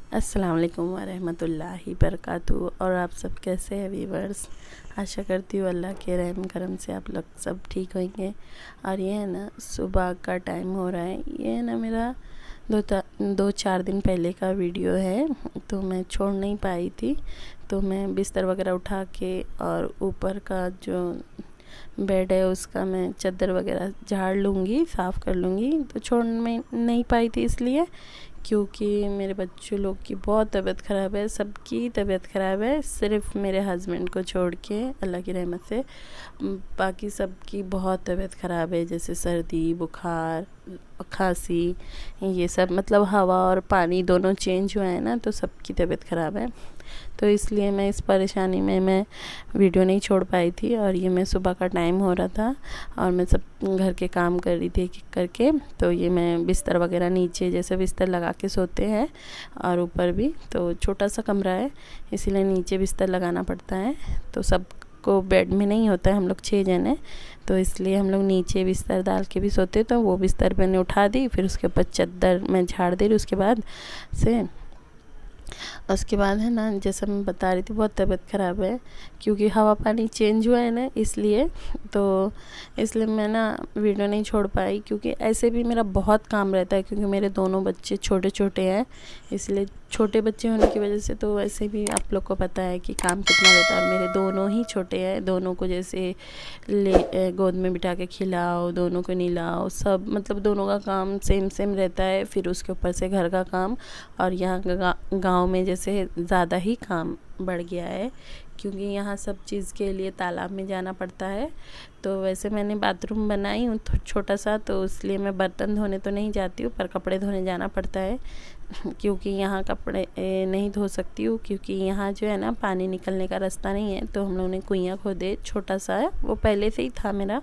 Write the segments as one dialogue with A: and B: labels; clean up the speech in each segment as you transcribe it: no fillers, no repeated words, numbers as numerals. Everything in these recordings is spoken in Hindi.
A: अस्सलाम वालेकुम वरहमतुल्लाहि बरकातुहू। और आप सब कैसे हैं वीवर्स। आशा करती हूँ अल्लाह के रहम करम से आप लोग सब ठीक होंगे। और ये है ना, सुबह का टाइम हो रहा है। ये है ना मेरा 2-4 दिन पहले का वीडियो है, तो मैं छोड़ नहीं पाई थी। तो मैं बिस्तर वगैरह उठा के और ऊपर का जो बेड है उसका मैं चादर वगैरह झाड़ लूँगी, साफ़ कर लूँगी। तो छोड़ में नहीं पाई थी इसलिए क्योंकि मेरे बच्चों लोग की बहुत तबीयत ख़राब है, सबकी तबीयत ख़राब है, सिर्फ मेरे हस्बैंड को छोड़ के अल्लाह की रहमत से बाकी सबकी बहुत तबीयत ख़राब है। जैसे सर्दी, बुखार, खांसी, ये सब मतलब हवा और पानी दोनों चेंज हुआ है ना, तो सबकी तबीयत ख़राब है। तो इसलिए मैं इस परेशानी में मैं वीडियो नहीं छोड़ पाई थी। और ये मैं सुबह का टाइम हो रहा था और मैं सब घर के काम कर रही थी एक एक करके। तो ये मैं बिस्तर वगैरह नीचे जैसे बिस्तर लगा के सोते हैं और ऊपर भी, तो छोटा सा कमरा है इसीलिए नीचे बिस्तर लगाना पड़ता है। तो सब को बेड में नहीं होता है, हम लोग 6 जने, तो इसलिए हम लोग नीचे बिस्तर डाल के भी सोते। तो वो बिस्तर मैंने उठा दी, फिर उसके ऊपर चादर मैं झाड़ दे रही। उसके बाद है ना, जैसा मैं बता रही थी, बहुत तबीयत ख़राब है क्योंकि हवा पानी चेंज हुआ है ना, इसलिए मैं ना वीडियो नहीं छोड़ पाई। क्योंकि ऐसे भी मेरा बहुत काम रहता है क्योंकि मेरे दोनों बच्चे छोटे छोटे हैं, इसलिए छोटे बच्चे होने की वजह से तो वैसे भी आप लोग को पता है कि काम कितना रहता है। और मेरे दोनों ही छोटे हैं, दोनों को जैसे गोद में बिठा के खिलाओ, दोनों को नहलाओ, सब मतलब दोनों का काम सेम सेम रहता है। फिर उसके ऊपर से घर का काम, और यहाँ गांव में जैसे ज़्यादा ही काम बढ़ गया है क्योंकि यहाँ सब चीज़ के लिए तालाब में जाना पड़ता है। तो वैसे मैंने बाथरूम बनाई हूँ छोटा सा, तो इसलिए मैं बर्तन धोने तो नहीं जाती हूँ पर कपड़े धोने जाना पड़ता है क्योंकि यहाँ कपड़े नहीं धो सकती हूँ क्योंकि यहाँ जो है ना पानी निकलने का रास्ता नहीं है। तो हम लोगों ने कुइयाँ खोदे, छोटा सा है, वो पहले से ही था मेरा,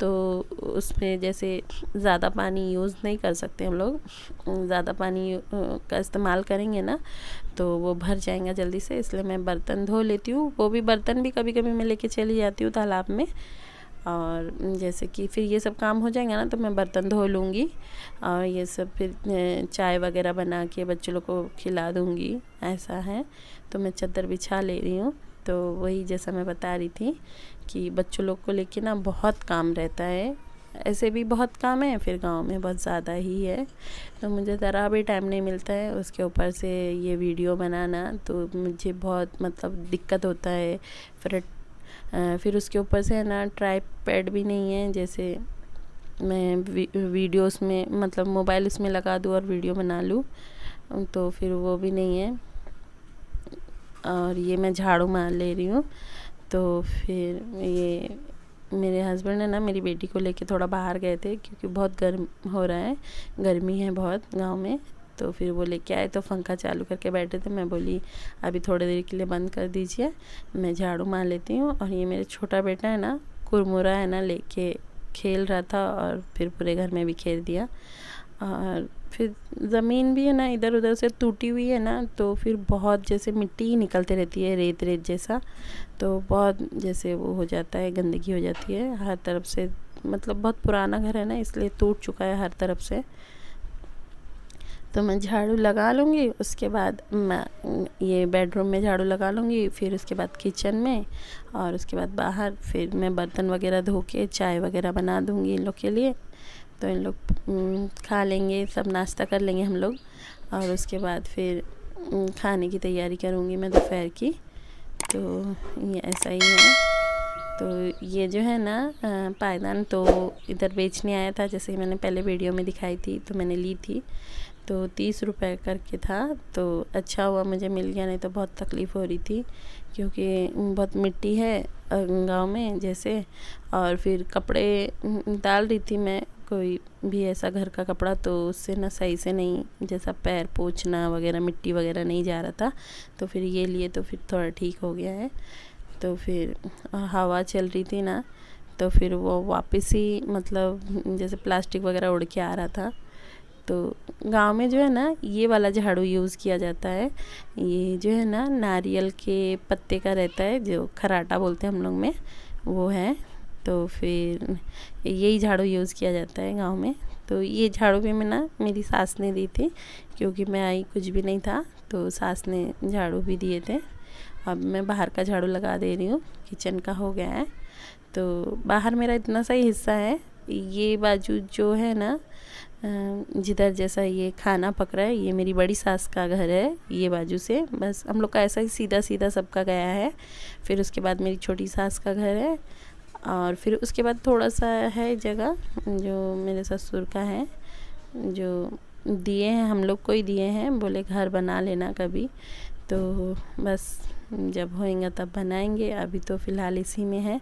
A: तो उसमें जैसे ज़्यादा पानी यूज़ नहीं कर सकते हम लोग। ज़्यादा पानी का इस्तेमाल करेंगे ना तो वो भर जाएगा जल्दी से, इसलिए मैं बर्तन धो लेती हूँ। वो भी बर्तन भी कभी कभी मैं लेके चली जाती हूँ तालाब में। और जैसे कि फिर ये सब काम हो जाएगा ना तो मैं बर्तन धो लूँगी और ये सब फिर चाय वगैरह बना के बच्चों लोग को खिला दूँगी, ऐसा है। तो मैं चादर बिछा ले रही हूँ। तो वही जैसा मैं बता रही थी कि बच्चों लोग को लेके ना बहुत काम रहता है, ऐसे भी बहुत काम है, फिर गांव में बहुत ज़्यादा ही है। तो मुझे ज़रा भी टाइम नहीं मिलता है, उसके ऊपर से ये वीडियो बनाना तो मुझे बहुत मतलब दिक्कत होता है। फिर उसके ऊपर से है ना ट्राइपैड भी नहीं है, जैसे मैं वीडियोस में मतलब मोबाइल इसमें लगा दूँ और वीडियो बना लूँ, तो फिर वो भी नहीं है। और ये मैं झाड़ू मार ले रही हूँ। तो फिर ये मेरे हस्बैंड है ना मेरी बेटी को लेके थोड़ा बाहर गए थे क्योंकि बहुत गर्म हो रहा है, गर्मी है बहुत गांव में। तो फिर वो लेके आए तो पंखा चालू करके बैठे थे। मैं बोली अभी थोड़ी देर के लिए बंद कर दीजिए, मैं झाड़ू मार लेती हूँ। और ये मेरे छोटा बेटा है ना, कुरमुरा है ना, लेके खेल रहा था और फिर पूरे घर में भी खेल दिया। और फिर ज़मीन भी है ना इधर उधर से टूटी हुई है ना, तो फिर बहुत जैसे मिट्टी ही निकलती रहती है, रेत रेत जैसा, तो बहुत जैसे वो हो जाता है, गंदगी हो जाती है हर तरफ से। मतलब बहुत पुराना घर है ना, इसलिए टूट चुका है हर तरफ से। तो मैं झाड़ू लगा लूँगी, उसके बाद मैं ये बेडरूम में झाड़ू लगा लूँगी, फिर उसके बाद किचन में, और उसके बाद बाहर फिर मैं बर्तन वगैरह धो के चाय वगैरह बना दूँगी इन लोग के लिए। तो इन लोग खा लेंगे, सब नाश्ता कर लेंगे हम लोग। और उसके बाद फिर खाने की तैयारी करूँगी मैं दोपहर की। तो ये ऐसा ही है। तो ये जो है ना पायदान तो इधर बेचने आया था, जैसे मैंने पहले वीडियो में दिखाई थी, तो मैंने ली थी। तो 30 रुपए करके था, तो अच्छा हुआ मुझे मिल गया, नहीं तो बहुत तकलीफ़ हो रही थी क्योंकि बहुत मिट्टी है गांव में जैसे। और फिर कपड़े डाल रही थी मैं, कोई भी ऐसा घर का कपड़ा, तो उससे ना सही से नहीं, जैसा पैर पोंछना वगैरह मिट्टी वगैरह नहीं जा रहा था। तो फिर ये लिए तो फिर थोड़ा ठीक हो गया है। तो फिर हवा चल रही थी ना, तो फिर वो वापस ही मतलब जैसे प्लास्टिक वगैरह उड़ के आ रहा था। तो गांव में जो है ना ये वाला झाड़ू यूज़ किया जाता है। ये जो है ना नारियल के पत्ते का रहता है, जो खराटा बोलते हैं हम लोग में, वो है। तो फिर यही झाड़ू यूज़ किया जाता है गांव में। तो ये झाड़ू भी मैं ना मेरी सास ने दी थी, क्योंकि मैं आई कुछ भी नहीं था तो सास ने झाड़ू भी दिए थे। अब मैं बाहर का झाड़ू लगा दे रही हूँ, किचन का हो गया है। तो बाहर मेरा इतना सा ही हिस्सा है, ये बाजू जो है ना जिधर जैसा ये खाना पक रहा है, ये मेरी बड़ी सास का घर है। ये बाजू से बस हम लोग का ऐसा ही सीधा सीधा सबका गया है। फिर उसके बाद मेरी छोटी सास का घर है, और फिर उसके बाद थोड़ा सा है जगह जो मेरे ससुर का है, जो दिए हैं हम लोग को ही दिए हैं, बोले घर बना लेना कभी, तो बस जब होएगा तब बनाएंगे। अभी तो फ़िलहाल इसी में है।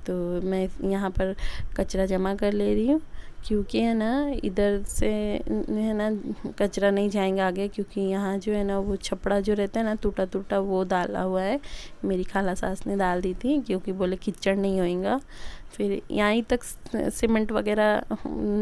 A: तो मैं यहाँ पर कचरा जमा कर ले रही हूँ, क्योंकि है ना इधर से है ना कचरा नहीं जाएंगे आगे, क्योंकि यहाँ जो है ना वो छपड़ा जो रहता है ना टूटा टूटा, वो डाला हुआ है। मेरी खाला सास ने डाल दी थी, क्योंकि बोले कीचड़ नहीं होएगा। फिर यहाँ तक सीमेंट वगैरह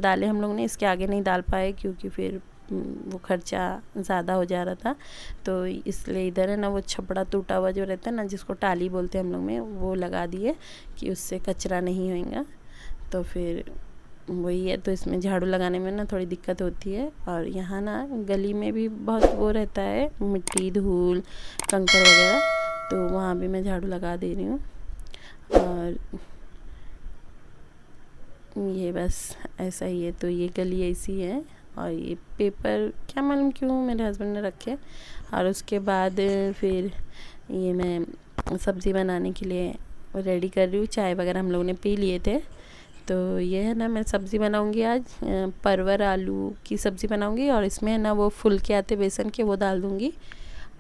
A: डाले हम लोग ने, इसके आगे नहीं डाल पाए क्योंकि फिर वो खर्चा ज़्यादा हो जा रहा था। तो इसलिए इधर है ना वो छपड़ा टूटा हुआ जो रहता है ना, जिसको टाली बोलते हैं हम लोग में, वो लगा दिए कि उससे कचरा नहीं होएगा। तो फिर वही है, तो इसमें झाड़ू लगाने में ना थोड़ी दिक्कत होती है। और यहाँ ना गली में भी बहुत वो रहता है, मिट्टी धूल कंकर वगैरह, तो वहाँ भी मैं झाड़ू लगा दे रही हूँ। और ये बस ऐसा ही है। तो ये गली ऐसी है, और ये पेपर क्या मालूम क्यों मेरे हस्बैंड ने रखे। और उसके बाद फिर ये मैं सब्ज़ी बनाने के लिए रेडी कर रही हूँ। चाय वगैरह हम लोगों ने पी लिए थे। तो ये है ना मैं सब्ज़ी बनाऊँगी आज, परवर आलू की सब्ज़ी बनाऊँगी, और इसमें है ना वो फुल के आते बेसन के, वो डाल दूँगी,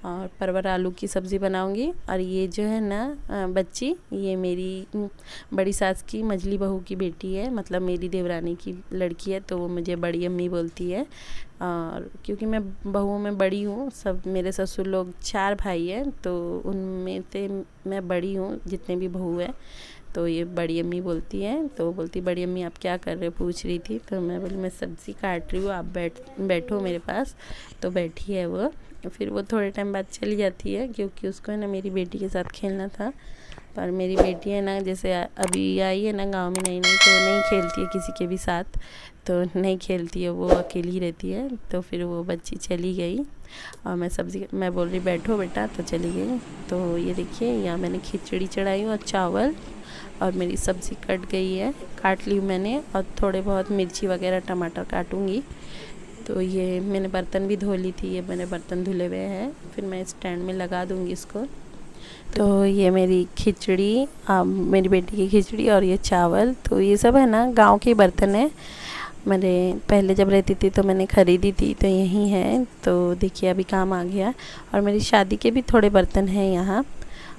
A: और परवर आलू की सब्ज़ी बनाऊँगी। और ये जो है ना बच्ची, ये मेरी बड़ी सास की मझली बहू की बेटी है, मतलब मेरी देवरानी की लड़की है, तो वो मुझे बड़ी अम्मी बोलती है। और क्योंकि मैं बहुओं में बड़ी हूँ, सब मेरे ससुर लोग 4 भाई हैं, तो उनमें से मैं बड़ी हूँ जितने भी बहू हैं। तो ये बड़ी अम्मी बोलती है, तो बोलती बड़ी अम्मी आप क्या कर रहे हो, पूछ रही थी। तो मैं बोली मैं सब्ज़ी काट रही हूँ, आप बैठो मेरे पास। तो बैठी है वो। फिर वो थोड़े टाइम बाद चली जाती है, क्योंकि उसको है ना मेरी बेटी के साथ खेलना था। पर मेरी बेटी है ना, जैसे अभी आई है ना गांव में नई नई, तो नहीं खेलती है किसी के भी साथ, तो नहीं खेलती है, वो अकेली रहती है। तो फिर वो बच्ची चली गई, और मैं बोल रही बैठो बेटा, तो चली गई। तो ये देखिए यहाँ मैंने खिचड़ी चढ़ाई हूँ और चावल, और मेरी सब्ज़ी कट गई है, काट ली मैंने, और थोड़े बहुत मिर्ची वगैरह टमाटर काटूँगी। तो ये मैंने बर्तन भी धो ली थी, ये मैंने बर्तन धुले हुए हैं, फिर मैं स्टैंड में लगा दूँगी इसको। तो ये मेरी खिचड़ी, मेरी बेटी की खिचड़ी, और ये चावल, तो ये सब है ना गांव के बर्तन है। मैंने पहले जब रहती थी तो मैंने ख़रीदी थी, तो यही है। तो देखिए अभी काम आ गया। और मेरी शादी के भी थोड़े बर्तन हैं यहाँ।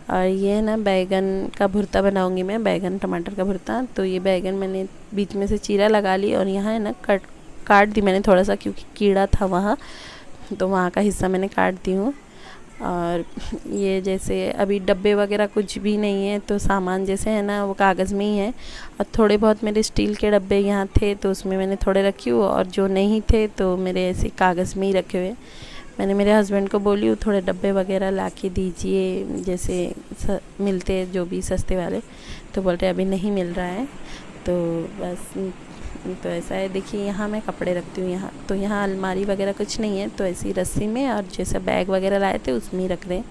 A: और ये ना बैगन का भुर्ता बनाऊंगी मैं, बैगन टमाटर का भुर्ता। तो ये बैगन मैंने बीच में से चीरा लगा ली, और यहाँ है ना काट दी मैंने थोड़ा सा, क्योंकि कीड़ा था वहाँ, तो वहाँ का हिस्सा मैंने काट दी हूँ। और ये जैसे अभी डब्बे वगैरह कुछ भी नहीं है, तो सामान जैसे है ना वो कागज़ में ही है। और थोड़े बहुत मेरे स्टील के डब्बे यहाँ थे, तो उसमें मैंने थोड़े रखी हूँ, और जो नहीं थे तो मेरे ऐसे कागज़ में ही रखे हुए। मैंने मेरे हस्बैंड को बोली हूँ थोड़े डब्बे वगैरह ला के दीजिए, जैसे मिलते जो भी सस्ते वाले, तो बोलते अभी नहीं मिल रहा है। तो बस तो ऐसा है। देखिए यहाँ मैं कपड़े रखती हूँ, यहाँ तो यहाँ अलमारी वगैरह कुछ नहीं है, तो ऐसी रस्सी में, और जैसे बैग वगैरह लाए थे उसमें ही रख रहे हैं।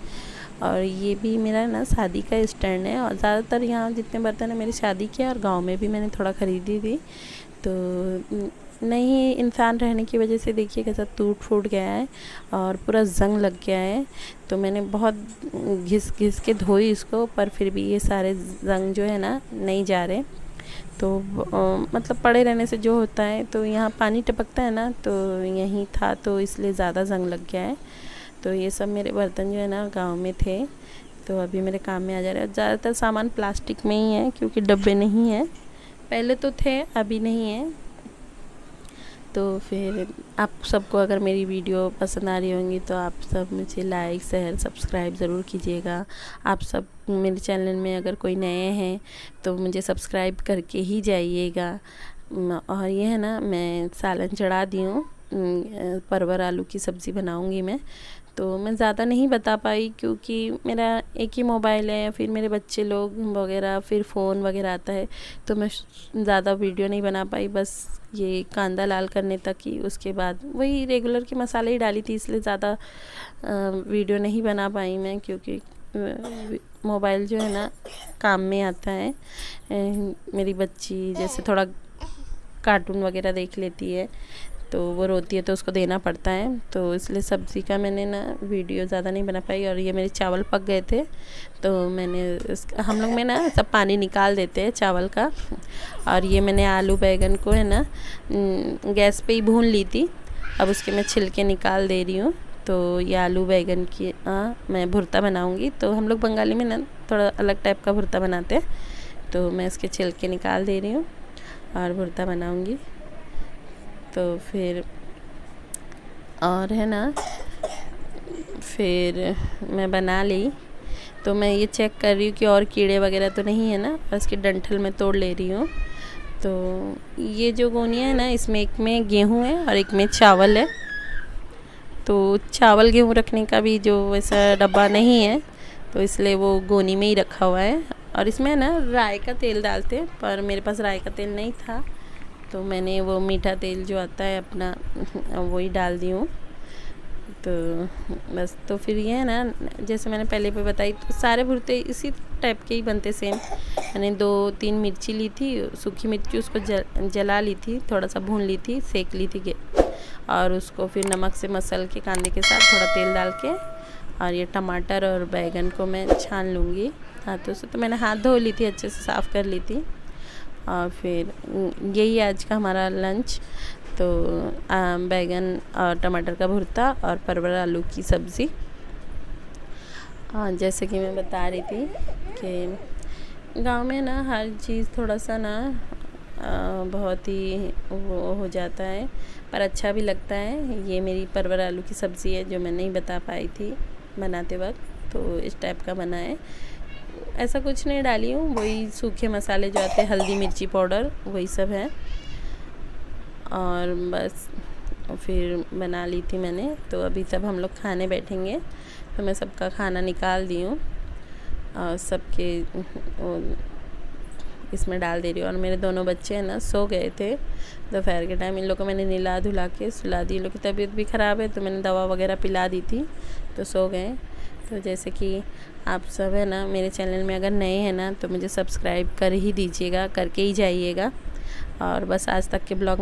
A: और ये भी मेरा ना शादी का स्टैंड है, और ज़्यादातर यहाँ जितने बर्तन है मेरी शादी के, और गांव में भी मैंने थोड़ा ख़रीदी थी। तो नहीं, इंसान रहने की वजह से देखिए कैसा टूट फूट गया है, और पूरा जंग लग गया है। तो मैंने बहुत घिस घिस के धोई इसको, पर फिर भी ये सारे जंग जो है ना नहीं जा रहे। तो मतलब पड़े रहने से जो होता है, तो यहाँ पानी टपकता है ना, तो यहीं था, तो इसलिए ज़्यादा जंग लग गया है। तो ये सब मेरे बर्तन जो है ना गांव में थे, तो अभी मेरे काम में आ जा रहे हैं। ज़्यादातर सामान प्लास्टिक में ही है, क्योंकि डब्बे नहीं हैं, पहले तो थे अभी नहीं है। तो फिर आप सबको अगर मेरी वीडियो पसंद आ रही होंगी, तो आप सब मुझे लाइक शेयर सब्सक्राइब ज़रूर कीजिएगा। आप सब मेरे चैनल में अगर कोई नए हैं तो मुझे सब्सक्राइब करके ही जाइएगा। और ये है ना मैं सालन चढ़ा दी हूँ, परवर आलू की सब्ज़ी बनाऊंगी मैं। तो मैं ज़्यादा नहीं बता पाई क्योंकि मेरा एक ही मोबाइल है, फिर मेरे बच्चे लोग वगैरह, फिर फ़ोन वगैरह आता है, तो मैं ज़्यादा वीडियो नहीं बना पाई। बस ये कांदा लाल करने तक ही, उसके बाद वही रेगुलर के मसाले ही डाली थी, इसलिए ज़्यादा वीडियो नहीं बना पाई मैं, क्योंकि मोबाइल जो है ना काम में आता है। मेरी बच्ची जैसे थोड़ा कार्टून वगैरह देख लेती है तो वो रोती है, तो उसको देना पड़ता है, तो इसलिए सब्ज़ी का मैंने ना वीडियो ज़्यादा नहीं बना पाई। और ये मेरे चावल पक गए थे, तो मैंने हम लोग में ना सब पानी निकाल देते हैं चावल का। और ये मैंने आलू बैंगन को है ना गैस पे ही भून ली थी, अब उसके मैं छिलके निकाल दे रही हूँ। तो ये आलू बैंगन की मैं भुर्ता बनाऊँगी। तो हम लोग बंगाली में ना थोड़ा अलग टाइप का भुर्ता बनाते हैं, तो मैं इसके छिलके निकाल दे रही हूँ और भुर्ता बनाऊँगी। तो फिर और है ना, फिर मैं बना ली, तो मैं ये चेक कर रही हूँ कि और कीड़े वगैरह तो नहीं है ना, और इसकी डंठल में तोड़ ले रही हूँ। तो ये जो गोनियाँ है ना, इसमें एक में गेहूँ है और एक में चावल है। तो चावल गेहूँ रखने का भी जो वैसा डब्बा नहीं है, तो इसलिए वो गोनी में ही रखा हुआ है। और इसमें ना राई का तेल डालते हैं, पर मेरे पास राई का तेल नहीं था, तो मैंने वो मीठा तेल जो आता है अपना वही डाल दी हूँ। तो बस, तो फिर ये है ना, जैसे मैंने पहले भी बताई, तो सारे भुर्ते इसी टाइप के ही बनते सेम। मैंने 2-3 मिर्ची ली थी, सूखी मिर्ची, उसको जला ली थी, थोड़ा सा भून ली थी, सेक ली थी, और उसको फिर नमक से मसल के कांदे के साथ थोड़ा तेल डाल के, और ये टमाटर और बैगन को मैं छान लूँगी हाथों से। तो मैंने हाथ धो ली थी, अच्छे से साफ़ कर ली थी। और फिर यही आज का हमारा लंच। तो बैगन और टमाटर का भुर्ता और परवल आलू की सब्ज़ी। जैसे कि मैं बता रही थी कि गांव में ना हर चीज़ थोड़ा सा ना बहुत ही वो हो जाता है, पर अच्छा भी लगता है। ये मेरी परवल आलू की सब्ज़ी है जो मैं नहीं बता पाई थी बनाते वक्त, तो इस टाइप का बना है। ऐसा कुछ नहीं डाली हूँ, वही सूखे मसाले जो आते हैं, हल्दी मिर्ची पाउडर, वही सब है। और बस फिर बना ली थी मैंने। तो अभी सब हम लोग खाने बैठेंगे, तो मैं सबका खाना निकाल दी हूँ और सबके इसमें डाल दे रही हूँ। और मेरे दोनों बच्चे हैं ना सो गए थे दोपहर के टाइम, इन लोग को मैंने नहला धुला के सुला दी। इन लोग की तबीयत भी ख़राब है, तो मैंने दवा वगैरह पिला दी थी, तो सो गए। तो जैसे कि आप सब है ना मेरे चैनल में अगर नए हैं ना, तो मुझे सब्सक्राइब कर ही दीजिएगा, करके ही जाइएगा। और बस आज तक के ब्लॉग